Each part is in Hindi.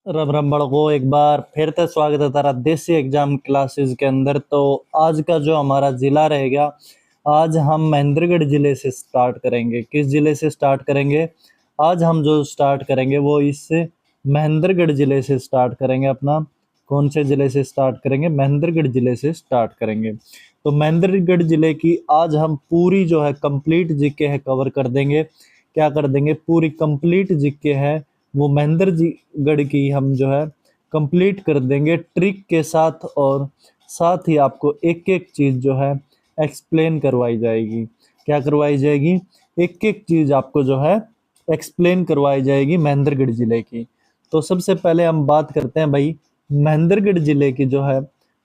रब रब बड़को एक बार फिर से स्वागत है तारा देसी एग्जाम क्लासेस के अंदर। तो आज का जो हमारा ज़िला रहेगा, आज हम महेंद्रगढ़ ज़िले से स्टार्ट करेंगे। किस ज़िले से स्टार्ट करेंगे? आज हम जो स्टार्ट करेंगे वो इस महेंद्रगढ़ ज़िले से स्टार्ट करेंगे। अपना कौन से ज़िले से स्टार्ट करेंगे? महेंद्रगढ़ ज़िले से स्टार्ट करेंगे। तो महेंद्रगढ़ ज़िले की आज हम पूरी जो है कंप्लीट जीके है कवर कर देंगे। क्या कर देंगे? पूरी कंप्लीट जीके है वो महेंद्रगढ़ की हम जो है कंप्लीट कर देंगे ट्रिक के साथ, और साथ ही आपको एक एक चीज़ जो है एक्सप्लेन करवाई जाएगी। क्या करवाई जाएगी? एक एक चीज़ आपको जो है एक्सप्लेन करवाई जाएगी महेंद्रगढ़ ज़िले की। तो सबसे पहले हम बात करते हैं भाई, महेंद्रगढ़ ज़िले की जो है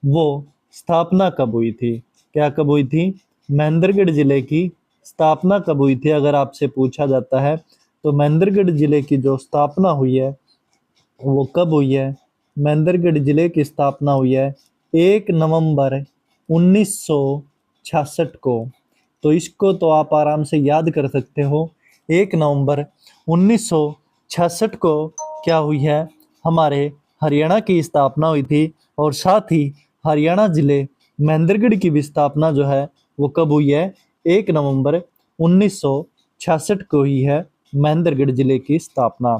वो स्थापना कब हुई थी? क्या कब हुई थी? महेंद्रगढ़ ज़िले की स्थापना कब हुई थी अगर आपसे पूछा जाता है तो महेंद्रगढ़ ज़िले की जो स्थापना हुई है वो कब हुई है? महेंद्रगढ़ ज़िले की स्थापना हुई है 1 नवंबर 1966 को। तो इसको तो आप आराम से याद कर सकते हो। 1 नवंबर 1966 को क्या हुई है? हमारे हरियाणा की स्थापना हुई थी। और साथ ही हरियाणा ज़िले महेंद्रगढ़ की भी स्थापना जो है वो कब हुई है? 1 नवंबर 1966 को ही है महेंद्रगढ़ ज़िले की स्थापना।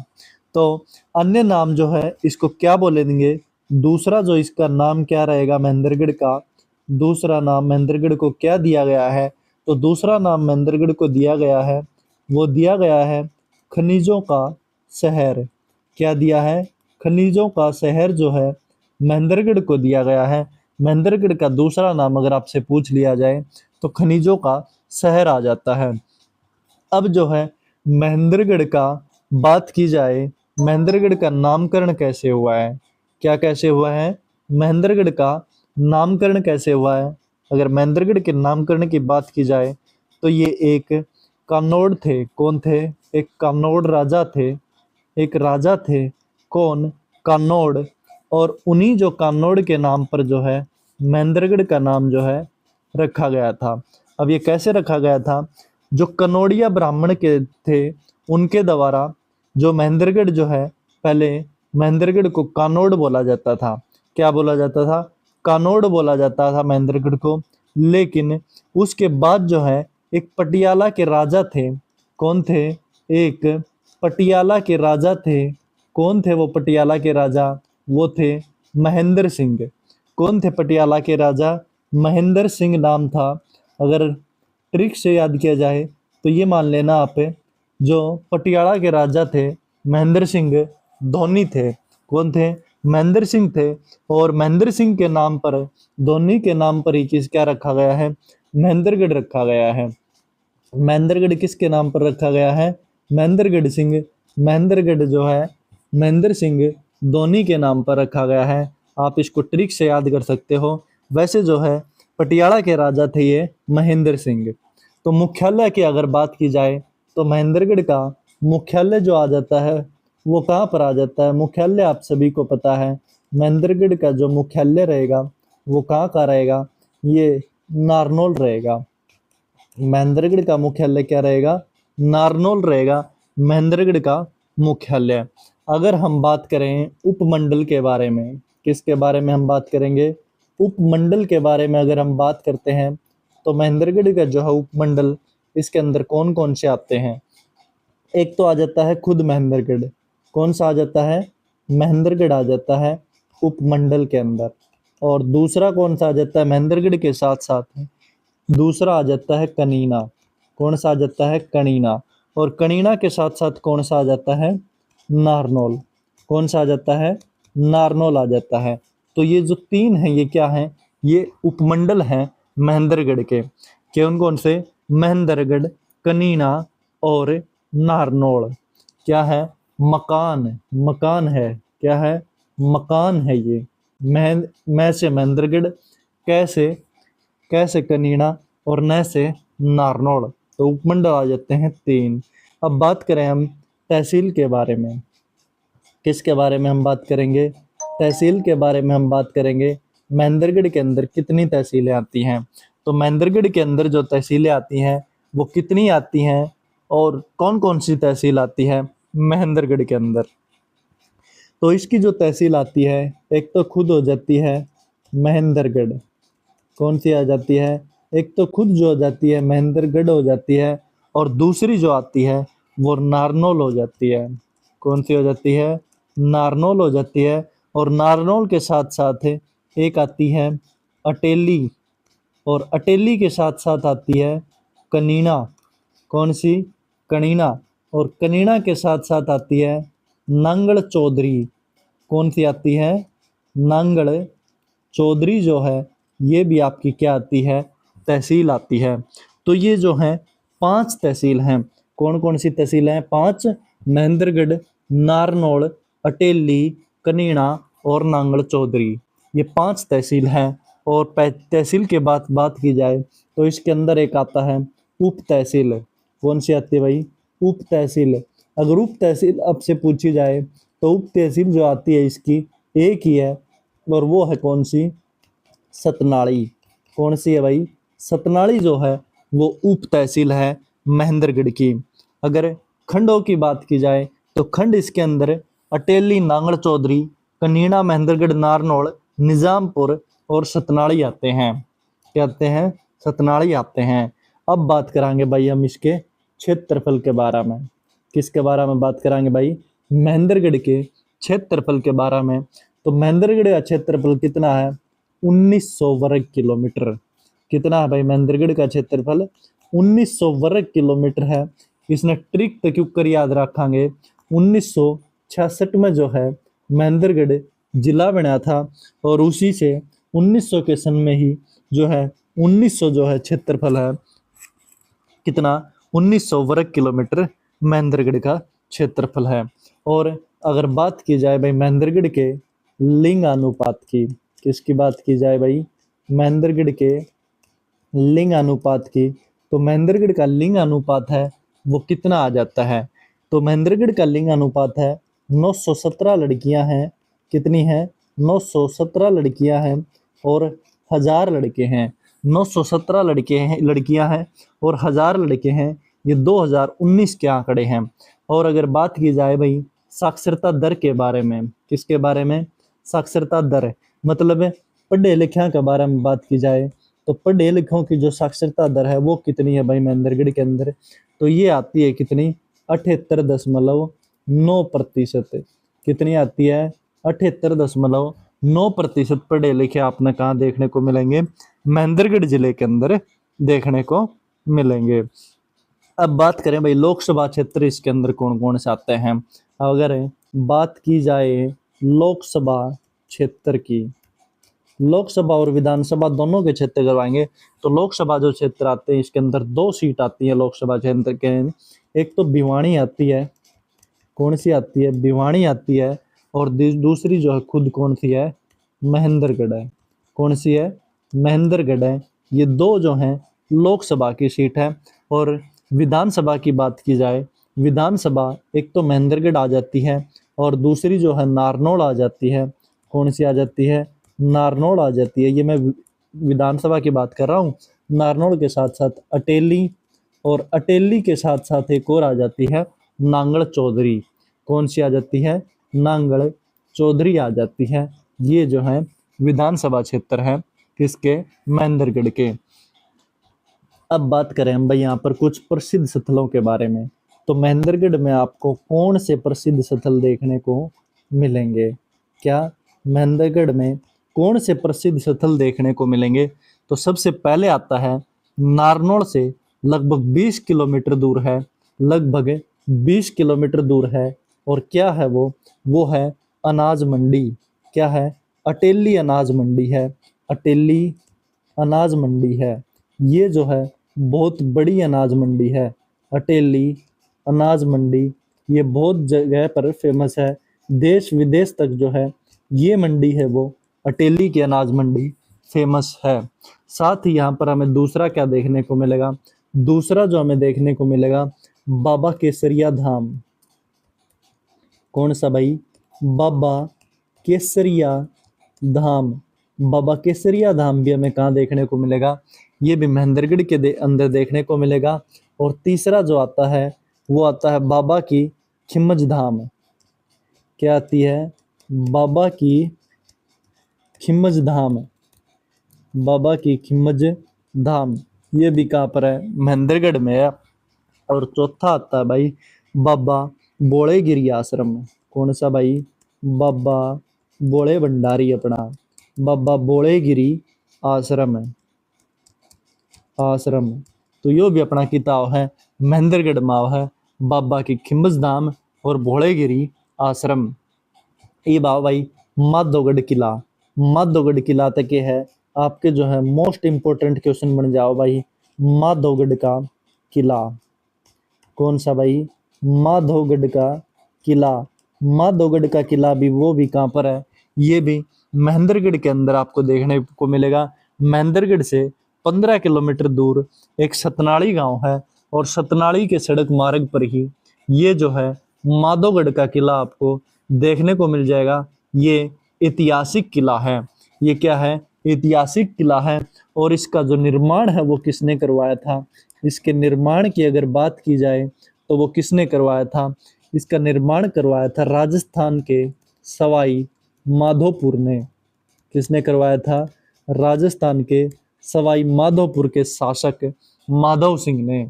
तो अन्य नाम जो है इसको क्या बोलेंगे? दूसरा जो इसका नाम क्या रहेगा महेंद्रगढ़ का? दूसरा नाम महेंद्रगढ़ को क्या दिया गया है? तो दूसरा नाम महेंद्रगढ़ को दिया गया है, वो दिया गया है खनिजों का शहर। क्या दिया है? खनिजों का शहर जो है महेंद्रगढ़ को दिया गया है। महेंद्रगढ़ का दूसरा नाम अगर आपसे पूछ लिया जाए तो खनिजों का शहर आ जाता है। अब जो है महेंद्रगढ़ का बात की जाए, महेंद्रगढ़ का नामकरण कैसे हुआ है? क्या कैसे हुआ है? महेंद्रगढ़ का नामकरण कैसे हुआ है? अगर महेंद्रगढ़ के नामकरण की बात की जाए तो ये एक कानौड़ थे। कौन थे? एक कानौड़ राजा थे। एक राजा थे। कौन? कानौड़। और उन्हीं जो कानौड़ के नाम पर जो है महेंद्रगढ़ का नाम जो है रखा गया था। अब ये कैसे रखा गया था? जो कनौड़िया ब्राह्मण के थे उनके द्वारा जो महेंद्रगढ़ जो है, पहले महेंद्रगढ़ को कानौड़ बोला जाता था। क्या बोला जाता था? कानौड़ बोला जाता था महेंद्रगढ़ को। लेकिन उसके बाद जो है एक पटियाला के राजा थे। कौन थे? एक पटियाला के राजा थे। कौन थे वो पटियाला के राजा? वो थे महेंद्र सिंह। कौन थे पटियाला के राजा? महेंद्र सिंह नाम था। अगर ट्रिक से याद किया जाए तो ये मान लेना आप, जो पटियाला के राजा थे महेंद्र सिंह धोनी थे। कौन थे? महेंद्र सिंह थे। और महेंद्र सिंह के नाम पर, धोनी के नाम पर ही किस क्या रखा गया है? महेंद्रगढ़ रखा गया है। महेंद्रगढ़ किसके नाम पर रखा गया है? महेंद्रगढ़ सिंह। महेंद्रगढ़ जो है महेंद्र सिंह धोनी के नाम पर रखा गया है। आप इसको ट्रिक से याद कर सकते हो। वैसे जो है पटियाला के राजा थे ये महेंद्र सिंह। तो मुख्यालय की अगर बात की जाए तो महेंद्रगढ़ का मुख्यालय जो आ जाता है वो कहाँ पर आ जाता है? मुख्यालय आप सभी को पता है, महेंद्रगढ़ का जो मुख्यालय रहेगा वो कहाँ का रहेगा? ये नारनौल रहेगा। महेंद्रगढ़ का मुख्यालय क्या रहेगा? नारनौल रहेगा महेंद्रगढ़ का मुख्यालय। अगर हम बात करें उपमंडल के बारे में, किसके बारे में हम बात करेंगे? उपमंडल के बारे में अगर हम बात करते हैं तो महेंद्रगढ़ का जो है उपमंडल, इसके अंदर कौन कौन से आते हैं? एक तो आ जाता है खुद महेंद्रगढ़। कौन सा आ जाता है? महेंद्रगढ़ आ जाता है उपमंडल के अंदर। और दूसरा कौन सा आ जाता है महेंद्रगढ़ के साथ साथ? दूसरा आ जाता है कनीना। कौन सा आ जाता है? कनीना। और कनीना के साथ साथ कौन सा आ जाता है? नारनौल। कौन सा आ जाता है? नारनौल आ जाता है। तो ये जो तीन हैं ये क्या हैं? ये उपमंडल हैं महेंद्रगढ़ के। कौन कौन से? महेंद्रगढ़, कनीना और नारनौल। क्या है? मकान। मकान है। क्या है? मकान है ये। मैं से महेंद्रगढ़, कैसे कैसे कनीना और न से नारनौल। तो उपमंडल आ जाते हैं तीन। अब बात करें हम तहसील के बारे में। किसके बारे में हम बात करेंगे? तहसील के बारे में हम बात करेंगे। महेंद्रगढ़ के अंदर कितनी तहसीलें आती हैं? तो महेंद्रगढ़ के अंदर जो तहसीलें आती हैं वो कितनी आती हैं और कौन कौन सी तहसील आती है महेंद्रगढ़ के अंदर? तो इसकी जो तहसील आती है, एक तो खुद हो जाती है महेंद्रगढ़। कौन सी आ जाती है? एक तो खुद जो हो जाती है महेंद्रगढ़ हो जाती है, और दूसरी जो आती है वो नारनौल हो जाती है। कौन सी हो जाती है? नारनौल हो जाती है। और नारनौल के साथ साथ एक आती है अटेली, और अटेली के साथ साथ आती है कनीना। कौन सी? कनीना। और कनीना के साथ साथ आती है नांगल चौधरी। कौन सी आती है? नांगल चौधरी जो है ये भी आपकी क्या आती है? तहसील आती है। तो ये जो है 5 तहसील हैं। कौन कौन सी तहसील हैं? 5। महेंद्रगढ़, नारनौल, अटेली, कनीना और नांगल चौधरी, ये 5 तहसील हैं। और तहसील के बात की जाए तो इसके अंदर एक आता है उप तहसील। कौन सी आती है भाई? उप तहसील। अगर उप तहसील आपसे पूछी जाए तो उप तहसील जो आती है इसकी एक ही है, और वो है कौन सी? सतनाड़ी। कौन सी है भाई? सतनाड़ी जो है वो उप तहसील है महेंद्रगढ़ की। अगर खंडों की बात की जाए तो खंड इसके अंदर अटेली, नांगल चौधरी, कनीना, महेंद्रगढ़, नारनौल, निजामपुर और सतनाड़ी आते हैं। क्या आते हैं? सतनाड़ी आते हैं। अब बात करांगे भाई हम इसके क्षेत्रफल के बारे में। किसके बारे में बात करांगे भाई? महेंद्रगढ़ के क्षेत्रफल के बारे में। तो महेंद्रगढ़ का क्षेत्रफल कितना है? 1900 वर्ग किलोमीटर। कितना है भाई महेंद्रगढ़ का क्षेत्रफल? 1900 वर्ग किलोमीटर है। इसने ट्रिक तो क्यों कर याद रखेंगे, 1966 में जो है महेंद्रगढ़ जिला बना था, और उसी से 1900 के सन में ही जो है 1900 जो है क्षेत्रफल है कितना? 1900 वर्ग किलोमीटर महेंद्रगढ़ का क्षेत्रफल है। और अगर बात की जाए भाई महेंद्रगढ़ के लिंग अनुपात की, किसकी बात की जाए भाई? महेंद्रगढ़ के लिंग अनुपात की, तो महेंद्रगढ़ का लिंग अनुपात है वो कितना आ जाता है? तो महेंद्रगढ़ का लिंग अनुपात है 917 लड़कियां हैं। कितनी हैं? 917 लड़कियां हैं और 1000 लड़के हैं। 917 लड़कियां हैं और 1000 लड़के हैं। ये 2019 के आंकड़े हैं। और अगर बात की जाए भाई साक्षरता दर के बारे में, किसके बारे में? साक्षरता दर, मतलब पढ़े लिखे के बारे में बात की जाए तो पढ़े लिखों की जो साक्षरता दर है वो कितनी है भाई महेंद्रगढ़ के अंदर? तो ये आती है कितनी? 78.9%। कितनी आती है? 78.9% पढ़े लिखे आपने कहाँ देखने को मिलेंगे? महेंद्रगढ़ जिले के अंदर देखने को मिलेंगे। अब बात करें भाई लोकसभा क्षेत्र इसके अंदर कौन कौन से आते हैं। अगर बात की जाए लोकसभा क्षेत्र की, लोकसभा और विधानसभा दोनों के क्षेत्र करवाएंगे तो लोकसभा जो क्षेत्र आते हैं इसके अंदर 2 सीट आती है लोकसभा क्षेत्र के। एक तो भिवानी आती है। कौन सी आती है? भिवानी आती है। और दूसरी जो है खुद कौन सी है? महेंद्रगढ़ है। कौन सी है? महेंद्रगढ़ है। ये 2 जो हैं लोकसभा की सीट है। और विधानसभा की बात की जाए, विधानसभा एक तो महेंद्रगढ़ आ जाती है और दूसरी जो है नारनौल आ जाती है। कौन सी आ जाती है? नारनौल आ जाती है। ये मैं विधानसभा की बात कर रहा हूँ। नारनौल के साथ साथ अटेली, और अटेली के साथ साथ एक और आ जाती है नांगल चौधरी। कौन सी आ जाती है? नांगल चौधरी आ जाती है। ये जो है विधानसभा क्षेत्र है किसके? महेंद्रगढ़ के। अब बात करें हम भाई यहाँ पर कुछ प्रसिद्ध स्थलों के बारे में। तो महेंद्रगढ़ में आपको कौन से प्रसिद्ध स्थल देखने को मिलेंगे? क्या महेंद्रगढ़ में कौन से प्रसिद्ध स्थल देखने को मिलेंगे? तो सबसे पहले आता है नारनौल से लगभग 20 किलोमीटर दूर है, लगभग 20 किलोमीटर दूर है। और क्या है वो है अनाज मंडी। क्या है? अटेली अनाज मंडी है। अटेली अनाज मंडी है। ये जो है बहुत बड़ी अनाज मंडी है। अटेली अनाज मंडी ये बहुत जगह पर फेमस है। देश विदेश तक जो है ये मंडी है वो अटेली की अनाज मंडी फेमस है। साथ ही यहाँ पर हमें दूसरा क्या देखने को मिलेगा? दूसरा जो हमें देखने को मिलेगा बाबा केसरिया धाम। कौन सा भाई? बाबा केसरिया धाम। बाबा केसरिया धाम भी हमें कहाँ देखने को मिलेगा? ये भी महेंद्रगढ़ के अंदर देखने को मिलेगा। और तीसरा जो आता है वो आता है बाबा की खिमज धाम। क्या आती है? बाबा की खिम्मज धाम, बाबा की खिम्मज धाम, ये भी कहाँ पर है? महेंद्रगढ़ में है। और चौथा आता है भाई बाबा बोड़ेगिरी आश्रम। कौन सा भाई? बाबा बोड़े भंडारी अपना, बाबा बोड़ेगिरी आश्रम है, आश्रम। तो यो भी अपना किताब है महेंद्रगढ़ में है, बाबा की खिम्मज धाम और भोड़ेगिरी आश्रम। ये बाबा भाई माधोगढ़ किला, माधोगढ़ किला तक ये है आपके जो है मोस्ट इंपोर्टेंट क्वेश्चन बन जाओ भाई। माधोगढ़ का किला कौन सा भाई? माधोगढ़ का किला। माधोगढ़ का किला भी वो भी कहाँ पर है? ये भी महेंद्रगढ़ के अंदर आपको देखने को मिलेगा। महेंद्रगढ़ से 15 किलोमीटर दूर एक सतनाड़ी गांव है और सतनाड़ी के सड़क मार्ग पर ही ये जो है माधोगढ़ का किला आपको देखने को मिल जाएगा। ये ऐतिहासिक किला है। ये क्या है? ऐतिहासिक किला है। और इसका जो निर्माण है वो किसने करवाया था? इसके निर्माण की अगर बात की जाए तो वो किसने करवाया था? इसका निर्माण करवाया था राजस्थान के सवाई माधोपुर ने। किसने करवाया था? राजस्थान के सवाई माधोपुर के शासक माधव सिंह ने।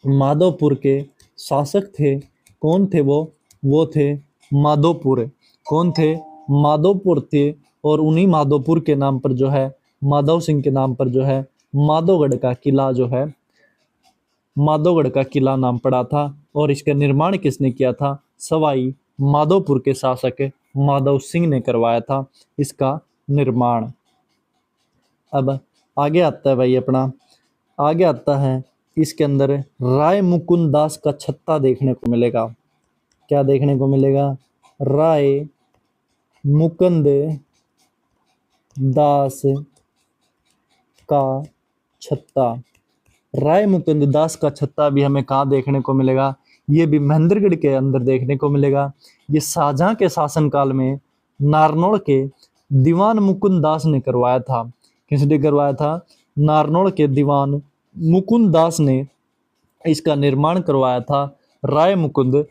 माधोपुर के शासक थे, कौन थे वो? वो थे माधोपुर। कौन थे? माधोपुर थे। और उन्हीं माधोपुर के नाम पर जो है, माधव सिंह के नाम पर जो है माधोगढ़ का किला जो है, माधोगढ़ का किला नाम पड़ा था। और इसका निर्माण किसने किया था? सवाई माधोपुर के शासक माधव सिंह ने करवाया था इसका निर्माण। अब आगे आता है भाई अपना, आगे आता है इसके अंदर राय मुकुंद दास का छत्ता देखने को मिलेगा। क्या देखने को मिलेगा? राय मुकुंद दास का छत्ता। राय मुकुंद दास का छत्ता भी हमें कहाँ देखने को मिलेगा? ये भी महेंद्रगढ़ के अंदर देखने को मिलेगा। ये शाहजहां के शासनकाल में नारनौल के दीवान मुकुंद दास ने करवाया था। किसने करवाया था? नारनौल के दीवान मुकुंद दास ने इसका निर्माण करवाया था, राय मुकुंद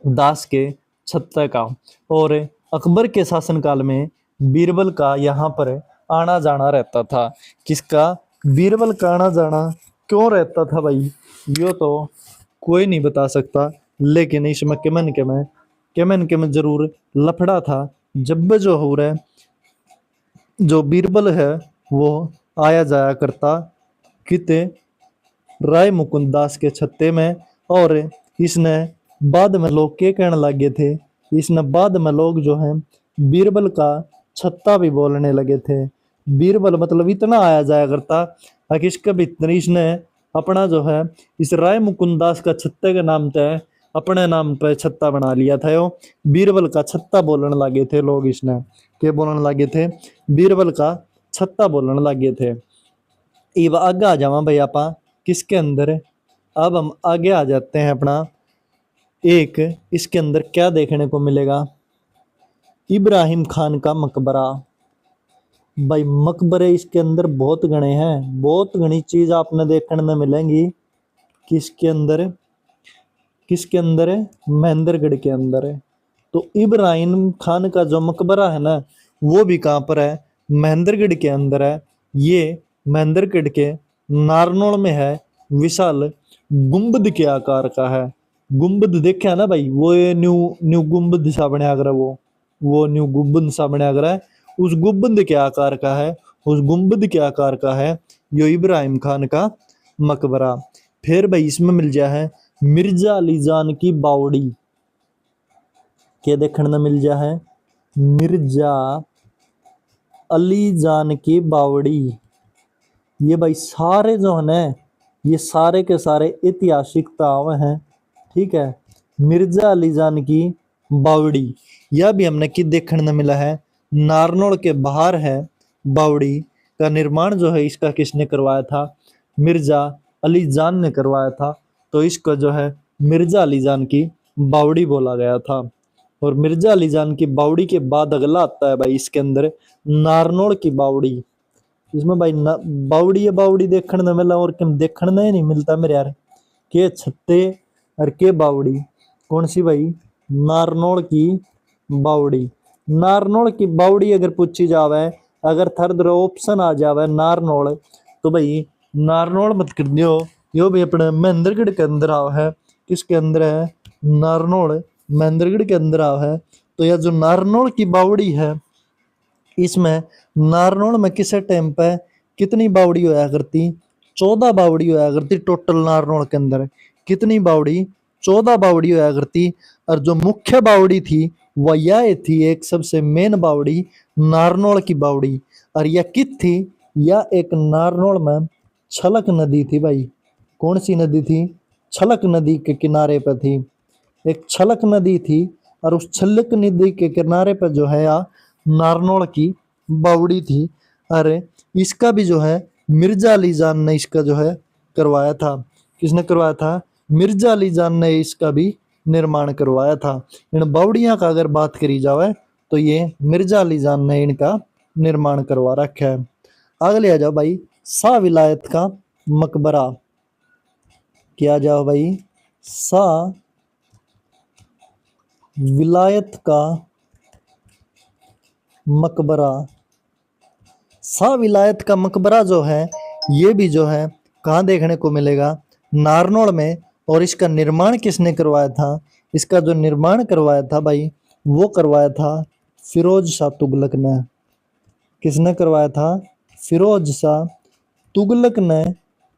दास के छत्ता का। और अकबर के शासनकाल में बीरबल का यहाँ पर आना जाना रहता था। किसका? बीरबल का आना जाना क्यों रहता था भाई? यो तो कोई नहीं बता सकता, लेकिन इसमें केमन के में जरूर लफड़ा था। जब जो हो रहा है, जो बीरबल है वो आया जाया करता किते राय मुकुंद दास के छत्ते में। और इसने बाद में लोग क्या कहने लगे थे? इसने बाद में लोग जो है बीरबल का छत्ता भी बोलने लगे थे। बीरबल मतलब इतना आया जाया करता कि इसका भी इतनी इसने अपना जो है इस राय मुकुंद दास का छत्ते के नाम पे अपने नाम पे छत्ता बना लिया था। यो बीरबल का छत्ता बोलने लगे थे लोग। इसने क्या बोलने लगे थे? बीरबल का छत्ता बोलने लगे थे। अब आगे आ जावा भाई आपा किसके अंदर? अब हम आगे आ जाते हैं अपना एक, इसके अंदर क्या देखने को मिलेगा? इब्राहिम खान का मकबरा। भाई मकबरे इसके अंदर बहुत गणे हैं, बहुत घनी चीज आपने देखने में मिलेंगी। किसके अंदर? किसके अंदर है? महेंद्रगढ़ के अंदर है। तो इब्राहिम खान का जो मकबरा है ना, वो भी कहाँ पर है? महेंद्रगढ़ के अंदर है। ये महेंद्रगढ़ के नारनौल में है। विशाल गुंबद के आकार का है। गुंबद देखा ना भाई? वो ये न्यू न्यू गुंबद सा बनया कर वो न्यू गुंबद सा बनया कर उस गुंबद के आकार का है। उस गुंबद के आकार का है यो इब्राहिम खान का मकबरा। फिर भाई इसमें मिल जा है मिर्जा अली जान की बावड़ी। क्या देखने में मिल जा है? मिर्जा अली जान की बावड़ी। ये भाई सारे जो है ना, ये सारे के सारे ऐतिहासिक ताव हैं। ठीक है, मिर्जा अली जान की बावड़ी यह भी हमने कि देखने में मिला है। नारनौल के बाहर है बावड़ी का निर्माण जो है इसका किसने करवाया था? मिर्जा अली जान ने करवाया था। तो इसको जो है मिर्जा अली जान की बावड़ी बोला गया था। और मिर्जा अली जान की बावड़ी के बाद अगला आता है भाई इसके अंदर नारनौल की बावड़ी। इसमें भाई बावड़ी है, बावड़ी देखने में मिला और कम देखने में नहीं मिलता मेरे यार। के छत्ते और के बावड़ी कौन सी भाई? नारनौल की बावड़ी। नारनौल की बावड़ी अगर पूछी जावे, अगर थर्ड ऑप्शन आ जावे नारनौल, तो भाई नारनौल मत कर दियो, यो भी अपने महेंद्रगढ़ के अंदर आव है। किसके अंदर है? नारनौल महेंद्रगढ़ के अंदर आव है। तो यह जो नारनौल की बावड़ी है, इसमें नारनौल में किस टाइम पे कितनी बावड़ी होया करती? 14 बावड़ी होया करती टोटल नारनौल के अंदर। कितनी बावड़ी? 14 बावड़ी होया करती। और जो मुख्य बावड़ी थी वह यह थी, एक सबसे मेन बावड़ी नारनौल की बावड़ी। और यह कित थी? यह एक नारनौल में छलक नदी थी भाई। कौन सी नदी थी? छलक नदी के किनारे पर थी, एक छलक नदी थी। और उस छलक नदी के किनारे पर जो है या नारनौल की बावड़ी थी। अरे इसका भी जो है मिर्जा अली जान ने इसका जो है करवाया था। किसने करवाया था? मिर्जा अली जान ने इसका भी निर्माण करवाया था। इन बावड़ियां का अगर बात करी जाए तो ये मिर्जा अली जान ने इनका निर्माण करवा रखा है। अगले आ जाओ भाई, शाह विलायत का मकबरा। क्या जाओ भाई? शाह विलायत का मकबरा। शाह विलायत का मकबरा जो है, ये भी जो है कहाँ देखने को मिलेगा? नारनौल में। और इसका निर्माण किसने करवाया था? इसका जो निर्माण करवाया था भाई, वो करवाया था फिरोज शाह तुगलक ने। किसने करवाया था? फिरोज शाह तुगलक ने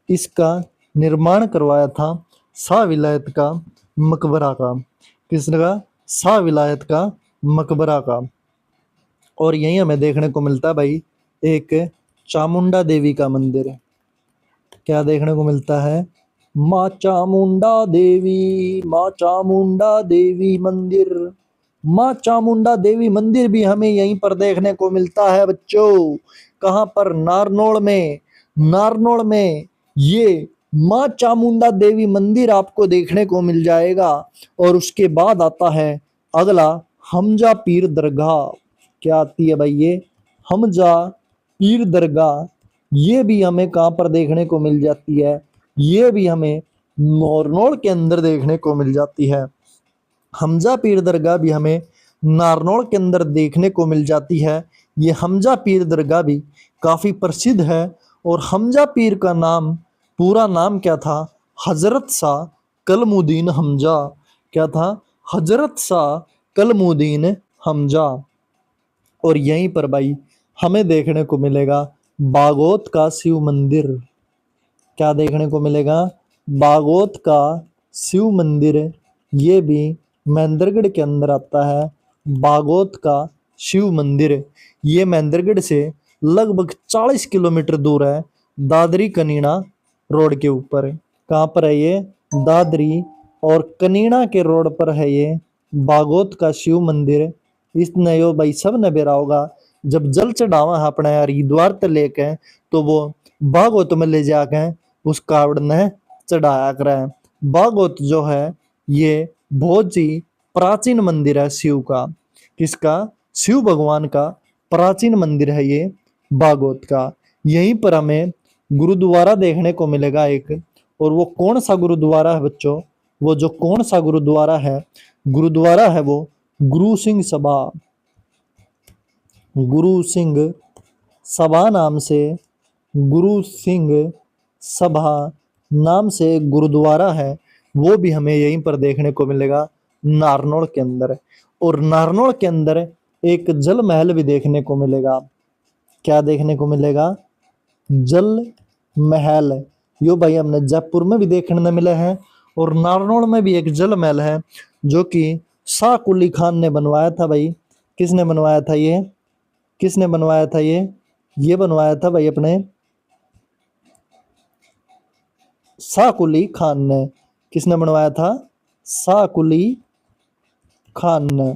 इसका निर्माण करवाया था, शाह विलायत का मकबरा का। किसने का? शाह विलायत का मकबरा का। और यहीं हमें देखने को मिलता है भाई एक चामुंडा देवी का मंदिर। क्या देखने को मिलता है? माँ चामुंडा देवी, माँ चामुंडा देवी मंदिर। माँ चामुंडा देवी मंदिर भी हमें यहीं पर देखने को मिलता है बच्चों। कहाँ पर? नारनौल में। नारनौल में ये माँ चामुंडा देवी मंदिर आपको देखने को मिल जाएगा। और उसके बाद आता है अगला, हमजा पीर दरगाह। क्या आती है भाई? ये हमजा पीर दरगाह। ये भी हमें कहाँ पर देखने को मिल जाती है? ये भी हमें नारनौल के अंदर देखने को मिल जाती है। हमजा पीर दरगाह भी हमें नारनौल के अंदर देखने को मिल जाती है। ये हमजा पीर दरगाह भी काफ़ी प्रसिद्ध है। और हमजा पीर का नाम, पूरा नाम क्या था? हजरत शाह कलमुद्दीन हमजा। क्या था? हजरत शाह कलमुद्दीन हमजा। और यहीं पर भाई हमें देखने को मिलेगा बागोत का शिव मंदिर। क्या देखने को मिलेगा? बागोत का शिव मंदिर। ये भी महेंद्रगढ़ के अंदर आता है। बागोत का शिव मंदिर ये महेंद्रगढ़ से लगभग 40 किलोमीटर दूर है, दादरी कनीना रोड के ऊपर। कहाँ पर है ये? दादरी और कनीना के रोड पर है ये बागोत का शिव मंदिर। इसने यो भाई सब ने बेरा होगा, जब जल चढ़ावा है अपने हरिद्वार ते लेके, तो वो बागोत में ले जाके उस कावड़ ने चढ़ाया करे। बागोत जो है ये बहुत ही प्राचीन मंदिर है शिव का। किसका? शिव भगवान का प्राचीन मंदिर है ये बागोत का। यहीं पर हमें गुरुद्वारा देखने को मिलेगा एक। और वो कौन सा गुरुद्वारा है बच्चों? वो जो कौन सा गुरुद्वारा है? गुरुद्वारा है वो गुरु सिंह सभा। गुरु सिंह सभा नाम से, गुरु सिंह सभा नाम से एक गुरुद्वारा है। वो भी हमें यहीं पर देखने को मिलेगा नारनौल के अंदर। और नारनौल के अंदर एक जल महल भी देखने को मिलेगा। क्या देखने को मिलेगा? जल महल। यो भाई हमने जयपुर में भी देखने में मिला है। और नारनौल में भी एक जल महल है जो कि शाह कुली खान ने बनवाया था भाई। किसने बनवाया था ये? किसने बनवाया था ये बनवाया था भाई अपने शाह कुली खान ने। किसने बनवाया था? शाह कुली खान ने।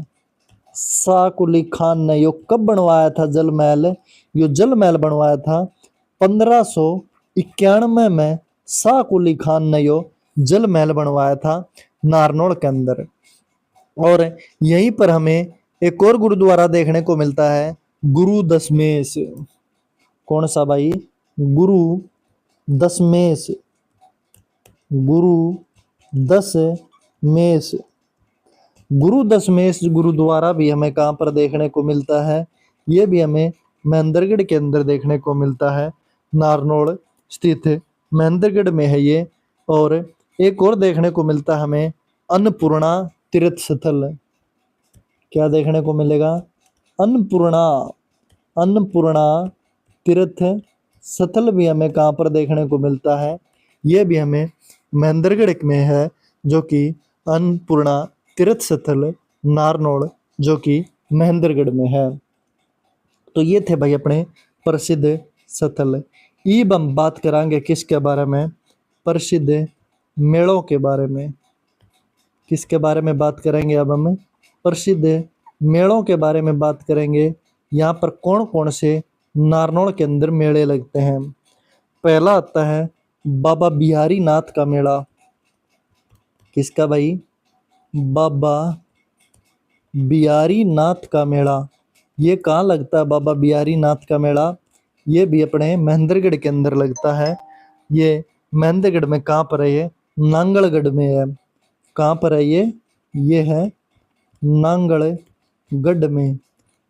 शाह कुली खान ने यो कब बनवाया था जल महल? यो जल महल बनवाया था 1591 में। शाह कुली खान ने यो जल महल बनवाया था नारनौल के अंदर। और यहीं पर हमें एक और गुरुद्वारा देखने को मिलता है, गुरु दशमेश। कौन सा भाई? गुरु दशमेश। गुरु दशमेश। गुरु दशमेश गुरुद्वारा भी हमें कहाँ पर देखने को मिलता है, ये भी हमें महेंद्रगढ़ के अंदर देखने को मिलता है, नारनौल स्थित महेंद्रगढ़ में है ये। और एक और देखने को मिलता है हमें अन्नपूर्णा तीर्थ स्थल। क्या देखने को मिलेगा? अन्नपूर्णा, अन्नपूर्णा तीर्थ स्थल भी हमें कहाँ पर देखने को मिलता है, ये भी हमें महेंद्रगढ़ में है, जो कि अन्नपूर्णा तीर्थ स्थल नारनौल जो कि महेंद्रगढ़ में है। तो ये थे भाई अपने प्रसिद्ध स्थल। अब हम बात करेंगे किसके बारे में? प्रसिद्ध मेलों के बारे में। किसके बारे में बात करेंगे अब हम? प्रसिद्ध मेलों के बारे में बात करेंगे। यहाँ पर कौन कौन से नारनौल के अंदर मेले लगते हैं? पहला आता है बाबा बिहारी नाथ का मेला। किसका भाई? बाबा बिहारी नाथ का मेला। ये कहाँ लगता है बाबा बिहारी नाथ का मेला? ये भी अपने महेंद्रगढ़ के अंदर लगता है। ये महेंद्रगढ़ में कहाँ पर है? ये नांगलगढ़ में है। कहाँ पर है ये? ये है नांगलगढ़ में।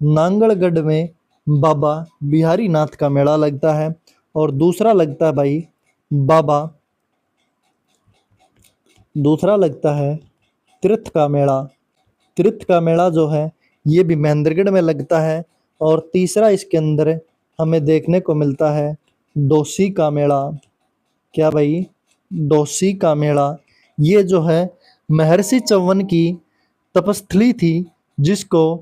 नांगलगढ़ में बाबा बिहारी नाथ का मेला लगता है। और दूसरा लगता है भाई दूसरा लगता है तीर्थ का मेला। तीर्थ का मेला जो है ये भी महेंद्रगढ़ में लगता है। और तीसरा इसके अंदर हमें देखने को मिलता है डोसी का मेला। क्या भाई? डोसी का मेला। ये जो है महर्षि च्यवन की तपस्थली थी, जिसको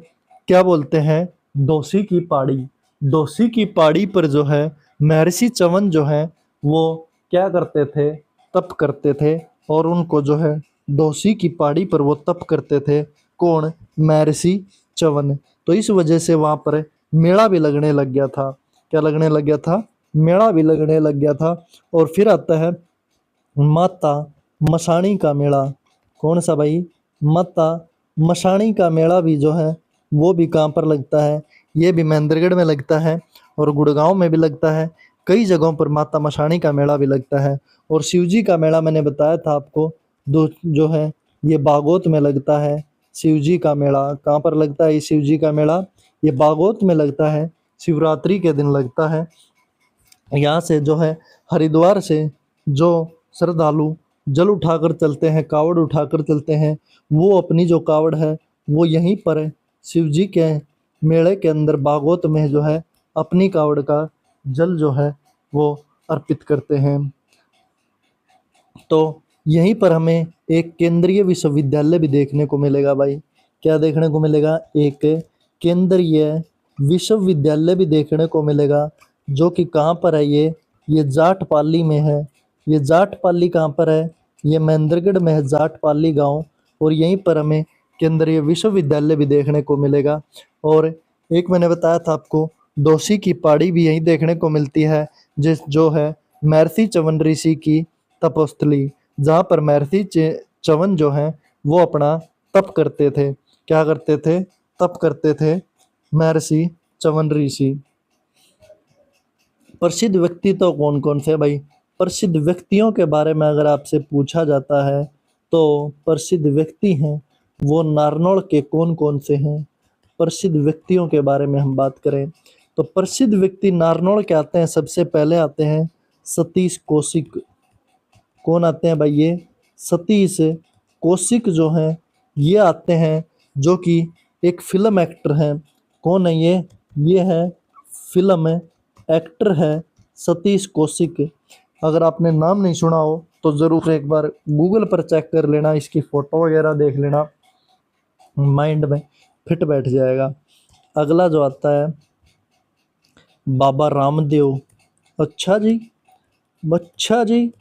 क्या बोलते हैं? डोसी की पहाड़ी। डोसी की पहाड़ी पर जो है महर्षि च्यवन जो है वो क्या करते थे? तप करते थे। और उनको जो है डोसी की पहाड़ी पर वो तप करते थे। कौन? महर्षि च्यवन। तो इस वजह से वहां पर मेला भी लगने लग गया था। क्या लगने लग गया था? मेला भी लगने लग गया था। और फिर आता है माता मसाणी का मेला। कौन सा भाई? माता मसाणी का मेला भी जो है वो भी कहाँ पर लगता है? ये भी महेंद्रगढ़ में लगता है और गुड़गांव में भी लगता है। कई जगहों पर माता मसाणी का मेला भी लगता है। और शिवजी का मेला मैंने बताया था आपको, जो है ये बागोत में लगता है। शिवजी का मेला कहाँ पर लगता है? ये शिवजी का मेला ये बागोत में लगता है, शिवरात्रि के दिन लगता है। यहाँ से जो है हरिद्वार से जो श्रद्धालु जल उठाकर चलते हैं, कावड़ उठाकर चलते हैं, वो अपनी जो कावड़ है वो यहीं पर शिव जी के मेले के अंदर बागोत में जो है अपनी कावड़ का जल जो है वो अर्पित करते हैं। तो यहीं पर हमें एक केंद्रीय विश्वविद्यालय भी देखने को मिलेगा भाई। क्या देखने को मिलेगा? एक केंद्रीय विश्वविद्यालय भी देखने को मिलेगा, जो कि कहाँ पर है? ये जाटपाली में है। ये जाटपाली कहाँ पर है? ये महेंद्रगढ़ में है, जाटपाली गांव। और यहीं पर हमें केंद्रीय विश्वविद्यालय भी देखने को मिलेगा। और एक मैंने बताया था आपको डोसी की पहाड़ी भी यहीं देखने को मिलती है, जो है महर्षि च्यवन ऋषि की तपोस्थली, जहाँ पर महर्षि च्यवन जो है वो अपना तप करते थे। क्या करते थे? तप करते थे महर्षि च्यवन ऋषि। प्रसिद्ध व्यक्ति तो कौन कौन से भाई? प्रसिद्ध व्यक्तियों के बारे में अगर आपसे पूछा जाता है तो प्रसिद्ध व्यक्ति हैं वो नारनौल के कौन कौन से हैं? प्रसिद्ध व्यक्तियों के बारे में हम बात करें तो प्रसिद्ध व्यक्ति नारनौल के आते हैं। सबसे पहले आते हैं सतीश कौशिक। कौन आते हैं भाई? ये सतीश कौशिक जो हैं ये आते हैं, जो कि एक फिल्म एक्टर हैं। कौन है ये? ये है फिल्म एक्टर है सतीश कौशिक। अगर आपने नाम नहीं सुना हो तो ज़रूर एक बार गूगल पर चेक कर लेना, इसकी फ़ोटो वगैरह देख लेना, माइंड में फिट बैठ जाएगा। अगला जो आता है बाबा रामदेव। अच्छा जी, अच्छा जी,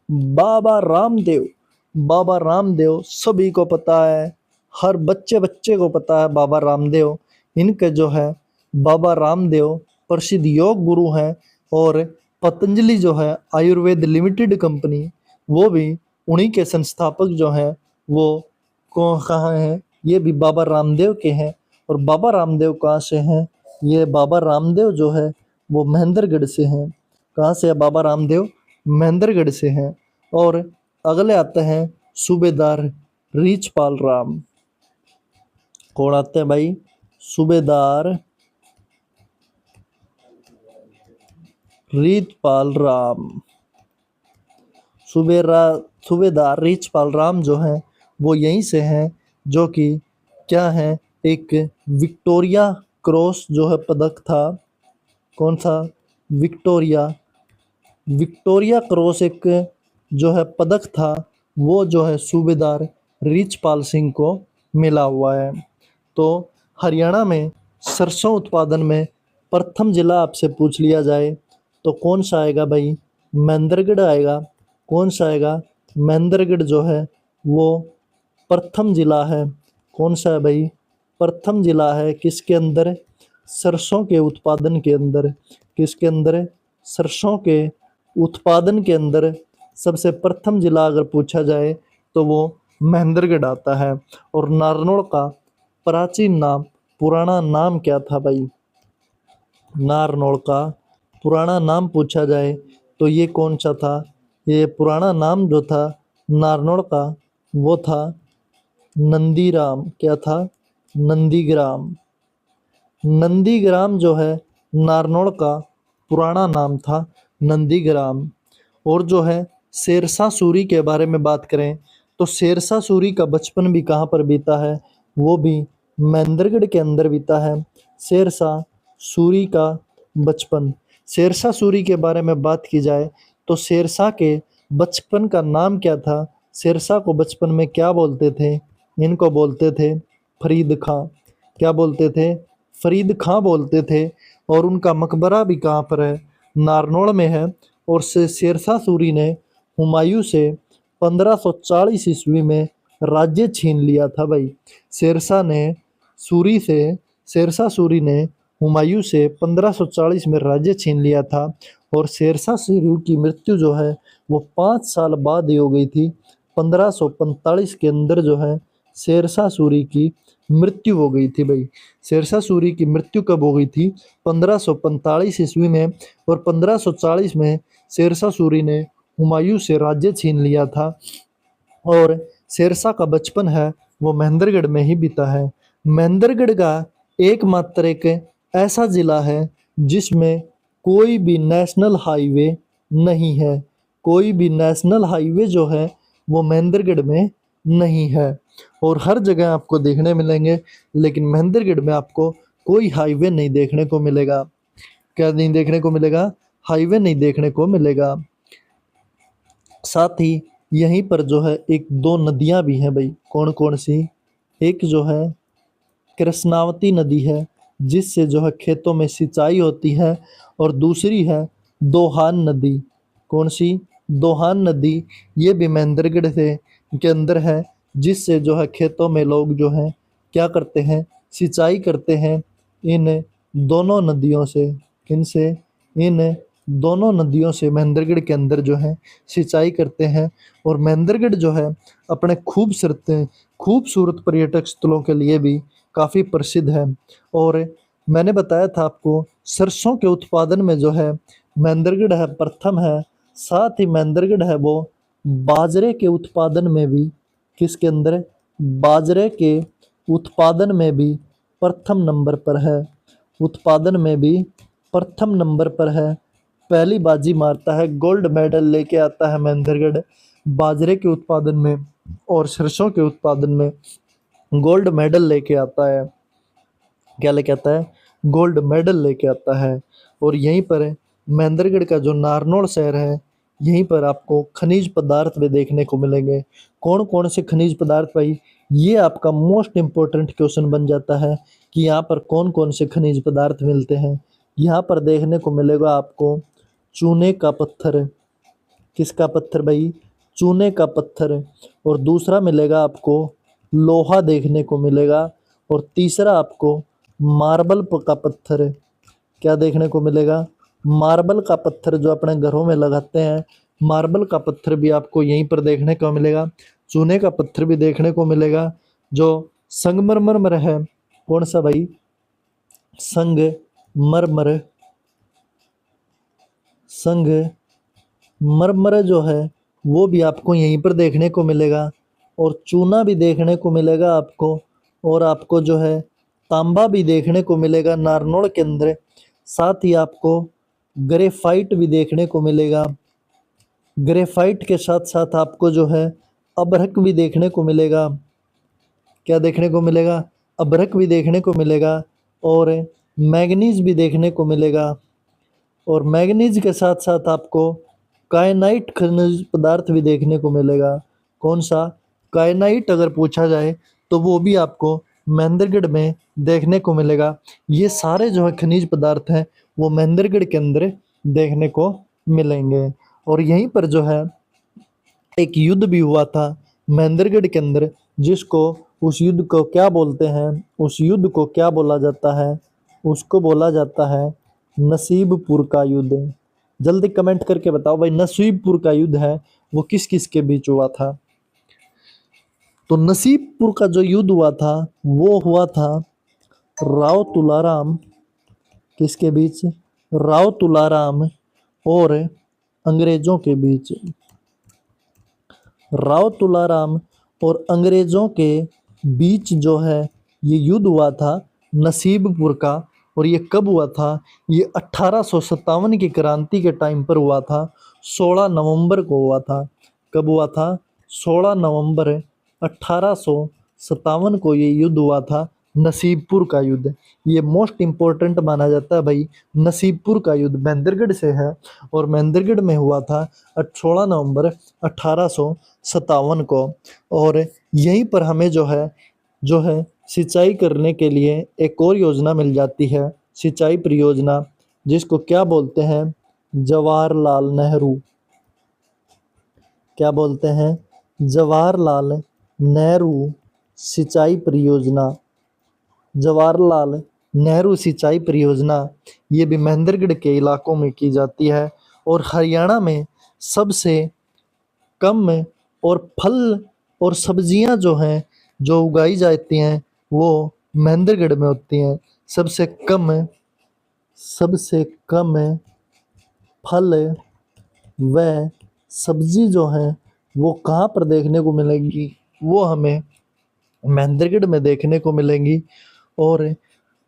बाबा रामदेव। बाबा रामदेव सभी को पता है, हर बच्चे बच्चे को पता है बाबा रामदेव। इनके जो है बाबा रामदेव प्रसिद्ध योग गुरु हैं। और पतंजलि जो है आयुर्वेद लिमिटेड कंपनी, वो भी उन्हीं के संस्थापक जो हैं वो कहाँ हैं? ये भी बाबा रामदेव के हैं। और बाबा रामदेव कहाँ से हैं? ये बाबा रामदेव जो है वो महेंद्रगढ़ से हैं। कहाँ से है बाबा रामदेव? महेंद्रगढ़ से हैं। और अगले आते हैं सूबेदार रीछपाल राम। कौन आते हैं भाई? सूबेदार रीतपाल राम। सूबेरा सूबेदार रीछपाल राम जो हैं वो यहीं से हैं, जो कि क्या है, एक विक्टोरिया क्रॉस जो है पदक था। कौन सा? विक्टोरिया विक्टोरिया क्रॉस एक जो है पदक था, वो जो है सूबेदार रीछपाल सिंह को मिला हुआ है। तो हरियाणा में सरसों उत्पादन में प्रथम जिला आपसे पूछ लिया जाए तो कौन सा आएगा भाई? महेंद्रगढ़ आएगा। कौन सा आएगा? महेंद्रगढ़ जो है वो प्रथम जिला है। कौन सा है भाई? प्रथम जिला है किसके अंदर? सरसों के उत्पादन के अंदर। किसके अंदर? सरसों के उत्पादन के अंदर सबसे प्रथम जिला अगर पूछा जाए तो वो महेंद्रगढ़ आता है। और नारनौल का प्राचीन नाम, पुराना नाम क्या था भाई? नारनौल का पुराना नाम पूछा जाए तो ये कौन सा था? ये पुराना नाम जो था नारनौल का वो था नंदीराम। क्या था? नंदीग्राम। नंदीग्राम जो है नारनौल का पुराना नाम था, नंदीग्राम। और जो है शेरशाह सूरी के बारे में बात करें तो शेरशाह सूरी का बचपन भी कहाँ पर बीता है? वो भी महेंद्रगढ़ के अंदर बीता है। शेरशाह सूरी का बचपन, शेरशाह सूरी के बारे में बात की जाए तो शेरशाह के बचपन का नाम क्या था? शेरशाह को बचपन में क्या बोलते थे? इनको बोलते थे फरीद खां। क्या बोलते थे? फरीद खां बोलते थे। और उनका मकबरा भी कहाँ पर है? नारनौल में है। और शेरशाह सूरी ने हुमायूं से 1540 ईस्वी में राज्य छीन लिया था भाई। सूरी से शेरशाह सूरी ने हुमायूं से 1540 में राज्य छीन लिया था। और शेरशाह सूरी की मृत्यु जो है वो 5 साल बाद ही हो गई थी। 1545 के अंदर जो है शेरशाह सूरी की मृत्यु हो गई थी भाई। शेरशाह सूरी की मृत्यु कब हो गई थी? 1545 ईस्वी में। और 1540 में शेरशाह सूरी ने हुमायूं से राज्य छीन लिया था। और शेरशाह का बचपन है वो महेंद्रगढ़ में ही बीता है। महेंद्रगढ़ का एकमात्र एक ऐसा जिला है जिसमें कोई भी नेशनल हाईवे नहीं है। कोई भी नेशनल हाईवे जो है वो महेंद्रगढ़ में नहीं है। और हर जगह आपको देखने मिलेंगे, लेकिन महेंद्रगढ़ में आपको कोई हाईवे नहीं देखने को मिलेगा। क्या नहीं देखने को मिलेगा? हाईवे नहीं देखने को मिलेगा। साथ ही यहीं पर जो है एक दो नदियां भी हैं भाई। कौन कौन सी? एक जो है कृष्णावती नदी है, जिससे जो है खेतों में सिंचाई होती है। और दूसरी है दोहान नदी। कौन सी? दोहान नदी। ये भी महेंद्रगढ़ से के अंदर है, जिससे जो है खेतों में लोग जो है क्या करते हैं? सिंचाई करते हैं इन दोनों नदियों से। किनसे? इन दोनों नदियों से महेंद्रगढ़ के अंदर जो है सिंचाई करते हैं। और महेंद्रगढ़ जो है अपने खूबसूरत पर्यटक स्थलों के लिए भी काफ़ी प्रसिद्ध है। और मैंने बताया था आपको सरसों के उत्पादन में जो है महेंद्रगढ़ है प्रथम है। साथ ही महेंद्रगढ़ है वो बाजरे के उत्पादन में भी, किसके अंदर? बाजरे के उत्पादन में भी प्रथम नंबर पर है। उत्पादन में भी प्रथम नंबर पर है। पहली बाजी मारता है, गोल्ड मेडल लेके आता है महेंद्रगढ़ बाजरे के उत्पादन में और सरसों के उत्पादन में गोल्ड मेडल लेके आता है। क्या लेके आता है? गोल्ड मेडल लेके आता है। और यहीं पर महेंद्रगढ़ का जो नारनौल शहर है, यहीं पर आपको खनिज पदार्थ भी देखने को मिलेंगे। कौन कौन से खनिज पदार्थ भाई? ये आपका मोस्ट इम्पोर्टेंट क्वेश्चन बन जाता है कि यहाँ पर कौन कौन से खनिज पदार्थ मिलते हैं। यहाँ पर देखने को मिलेगा आपको चूने का पत्थर। किसका पत्थर भाई? चूने का पत्थर। और दूसरा मिलेगा आपको लोहा देखने को मिलेगा। और तीसरा आपको मार्बल का पत्थर। क्या देखने को मिलेगा? मार्बल का पत्थर, जो अपने घरों में लगाते हैं। मार्बल का पत्थर भी आपको यहीं पर देखने को मिलेगा। चूने का पत्थर भी देखने को मिलेगा। जो संगमरमर है, कौन सा भाई? संगमरमर। संगमरमर जो है वो भी आपको यहीं पर देखने को मिलेगा। और चूना भी देखने को मिलेगा आपको। और आपको जो है तांबा भी देखने को मिलेगा नारनौल के अंदर। साथ ही आपको ग्रेफाइट भी देखने को मिलेगा। ग्रेफाइट के साथ साथ आपको जो है अभ्रक भी देखने को मिलेगा। क्या देखने को मिलेगा? अभ्रक भी देखने को मिलेगा और मैग्नीज भी देखने को मिलेगा। और मैग्नीज के साथ साथ आपको कायनाइट खनिज पदार्थ भी देखने को मिलेगा। कौन सा? कायनाइट अगर पूछा जाए तो वो भी आपको महेंद्रगढ़ में देखने को मिलेगा। ये सारे जो है खनिज पदार्थ हैं वो महेंद्रगढ़ के अंदर देखने को मिलेंगे। और यहीं पर जो है एक युद्ध भी हुआ था महेंद्रगढ़ के अंदर, जिसको उस युद्ध को क्या बोलते हैं? उस युद्ध को क्या बोला जाता है? उसको बोला जाता है नसीबपुर का युद्ध। जल्दी कमेंट करके बताओ भाई, नसीबपुर का युद्ध है वो किस किस के बीच हुआ था? तो नसीबपुर का जो युद्ध हुआ था वो हुआ था राव तुलाराम, किसके बीच? राव तुलाराम और अंग्रेजों के बीच। राव तुलाराम और अंग्रेजों के बीच जो है ये युद्ध हुआ था नसीबपुर का। और ये कब हुआ था? ये 1857 की क्रांति के टाइम पर हुआ था। 16 नवंबर को हुआ था। कब हुआ था? 16 नवंबर 1857 को ये युद्ध हुआ था, नसीबपुर का युद्ध। ये मोस्ट इम्पोर्टेंट माना जाता है भाई। नसीबपुर का युद्ध महेंद्रगढ़ से है और महेंद्रगढ़ में हुआ था 16 नवंबर 1857 को। और यहीं पर हमें जो है सिंचाई करने के लिए एक और योजना मिल जाती है, सिंचाई परियोजना, जिसको क्या बोलते हैं? जवाहरलाल नेहरू। क्या बोलते हैं? जवाहरलाल नेहरू सिंचाई परियोजना। जवाहरलाल नेहरू सिंचाई परियोजना ये भी महेंद्रगढ़ के इलाकों में की जाती है। और हरियाणा में सबसे कम और फल और सब्जियां जो हैं जो उगाई जाती हैं वो महेंद्रगढ़ में होती हैं। सबसे कम फल व सब्जी जो हैं वो कहाँ पर देखने को मिलेंगी? वो हमें महेंद्रगढ़ में देखने को मिलेंगी। और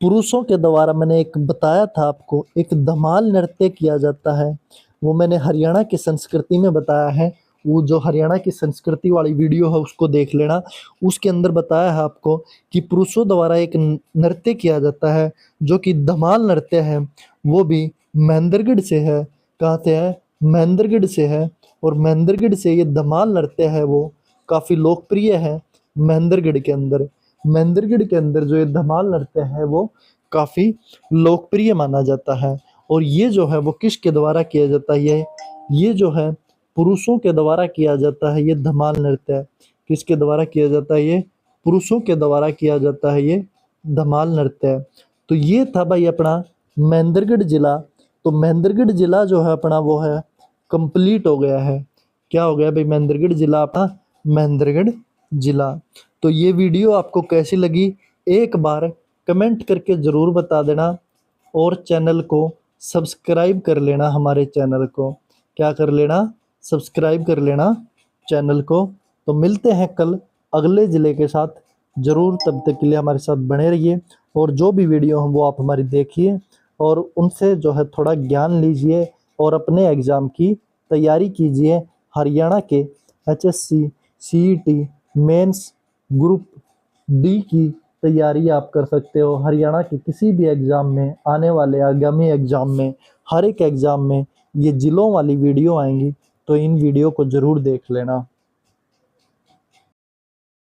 पुरुषों के द्वारा मैंने एक बताया था आपको, एक धमाल नृत्य किया जाता है, वो मैंने हरियाणा की संस्कृति में बताया है। वो जो हरियाणा की संस्कृति वाली वीडियो है उसको देख लेना। उसके अंदर बताया है आपको कि पुरुषों द्वारा एक नृत्य किया जाता है जो कि धमाल नृत्य है, वो भी महेंद्रगढ़ से है। कहाँ से है? महेंद्रगढ़ से है। और महेंद्रगढ़ से ये धमाल नृत्य है वो काफ़ी लोकप्रिय है महेंद्रगढ़ के अंदर। महेंद्रगढ़ के अंदर जो ये धमाल नृत्य है वो काफ़ी लोकप्रिय माना जाता है। और ये जो है वो किसके द्वारा किया जाता है? ये जो है पुरुषों के द्वारा किया जाता है। ये धमाल नृत्य किसके द्वारा किया जाता है? ये पुरुषों के द्वारा किया जाता है ये धमाल नृत्य। तो ये था भाई अपना महेंद्रगढ़ जिला। तो महेंद्रगढ़ जिला जो है अपना वो है कंप्लीट हो गया है। क्या हो गया भाई? महेंद्रगढ़ जिला अपना महेंद्रगढ़ जिला। तो ये वीडियो आपको कैसी लगी एक बार कमेंट करके ज़रूर बता देना। और चैनल को सब्सक्राइब कर लेना। हमारे चैनल को क्या कर लेना? सब्सक्राइब कर लेना चैनल को। तो मिलते हैं कल अगले ज़िले के साथ ज़रूर। तब तक के लिए हमारे साथ बने रहिए और जो भी वीडियो हैं वो आप हमारी देखिए और उनसे जो है थोड़ा ज्ञान लीजिए और अपने एग्ज़ाम की तैयारी कीजिए। हरियाणा के HSC CET mains group D की तैयारी आप कर सकते हो। हरियाणा के किसी भी एग्ज़ाम में, आने वाले आगामी एग्ज़ाम में, हर एक एग्ज़ाम में ये ज़िलों वाली वीडियो आएंगी, तो इन वीडियो को ज़रूर देख लेना।